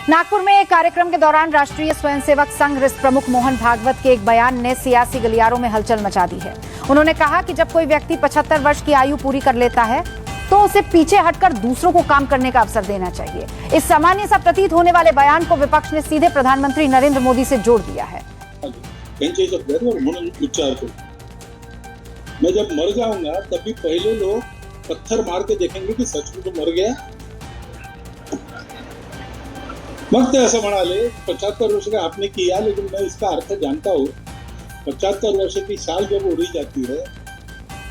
नागपुर में एक कार्यक्रम के दौरान राष्ट्रीय स्वयंसेवक संघ रिस प्रमुख मोहन भागवत के एक बयान ने सियासी गलियारों में हलचल मचा दी है। उन्होंने कहा कि जब कोई व्यक्ति 75 वर्ष की आयु पूरी कर लेता है तो उसे पीछे हटकर दूसरों को काम करने का अवसर देना चाहिए। इस सामान्य सा प्रतीत होने वाले बयान को विपक्ष ने सीधे प्रधानमंत्री नरेंद्र मोदी से जोड़ दिया है। मैं जब मर जाऊंगा तभी पहले लोग पत्थर मार के देखेंगे कि सचमुच तो मर गया। वक्त ऐसा बना ले 75 वर्ष का आपने किया, लेकिन मैं इसका अर्थ जानता हूँ। 75 वर्ष की साल जब उड़ी जाती है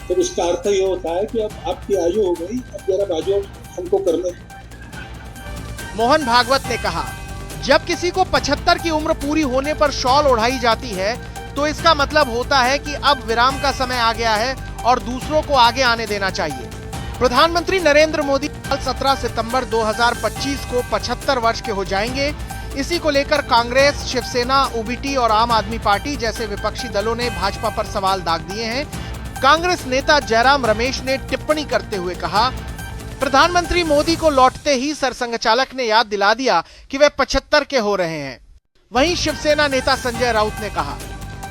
तो इसका अर्थ ये होता है कि अब आपकी आयु हो गई, अब जरा बाजू हमको करने। मोहन भागवत ने कहा, जब किसी को 75 की उम्र पूरी होने पर शॉल ओढ़ाई जाती है तो इसका मतलब होता है कि अब विराम का समय आ गया है और दूसरों को आगे आने देना चाहिए। प्रधानमंत्री नरेंद्र मोदी कल 17 सितंबर 2025 को 75 वर्ष के हो जाएंगे। इसी को लेकर कांग्रेस, शिवसेना, ओबीटी और आम आदमी पार्टी जैसे विपक्षी दलों ने भाजपा पर सवाल दाग दिए हैं। कांग्रेस नेता जयराम रमेश ने टिप्पणी करते हुए कहा, प्रधानमंत्री मोदी को लौटते ही सरसंघचालक ने याद दिला दिया कि वे 75 के हो रहे हैं। वहीं शिवसेना नेता संजय राउत ने कहा,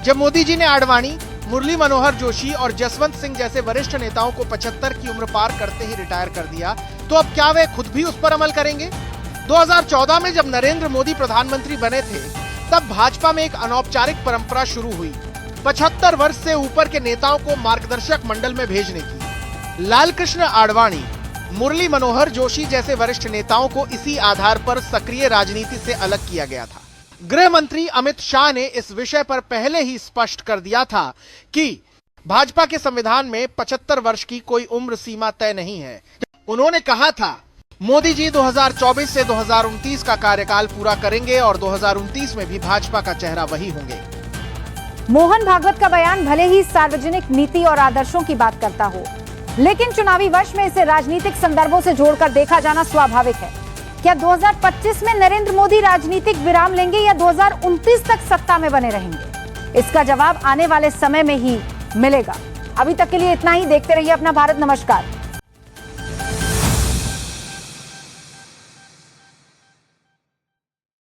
जब मोदी जी ने आडवाणी, मुरली मनोहर जोशी और जसवंत सिंह जैसे वरिष्ठ नेताओं को 75 की उम्र पार करते ही रिटायर कर दिया, तो अब क्या वे खुद भी उस पर अमल करेंगे? 2014 में जब नरेंद्र मोदी प्रधानमंत्री बने थे, तब भाजपा में एक अनौपचारिक परंपरा शुरू हुई 75 वर्ष से ऊपर के नेताओं को मार्गदर्शक मंडल में भेजने की। लालकृष्ण आडवाणी, मुरली मनोहर जोशी जैसे वरिष्ठ नेताओं को इसी आधार पर सक्रिय राजनीति से अलग किया गया था। गृह मंत्री अमित शाह ने इस विषय पर पहले ही स्पष्ट कर दिया था कि भाजपा के संविधान में 75 वर्ष की कोई उम्र सीमा तय नहीं है। उन्होंने कहा था, मोदी जी 2024 से 2029 का कार्यकाल पूरा करेंगे और 2029 में भी भाजपा का चेहरा वही होंगे। मोहन भागवत का बयान भले ही सार्वजनिक नीति और आदर्शों की बात करता हो, लेकिन चुनावी वर्ष में इसे राजनीतिक संदर्भों से जोड़कर देखा जाना स्वाभाविक है। क्या 2025 में नरेंद्र मोदी राजनीतिक विराम लेंगे या 2029 तक सत्ता में बने रहेंगे? इसका जवाब आने वाले समय में ही मिलेगा। अभी तक के लिए इतना ही। देखते रहिए अपना भारत। नमस्कार।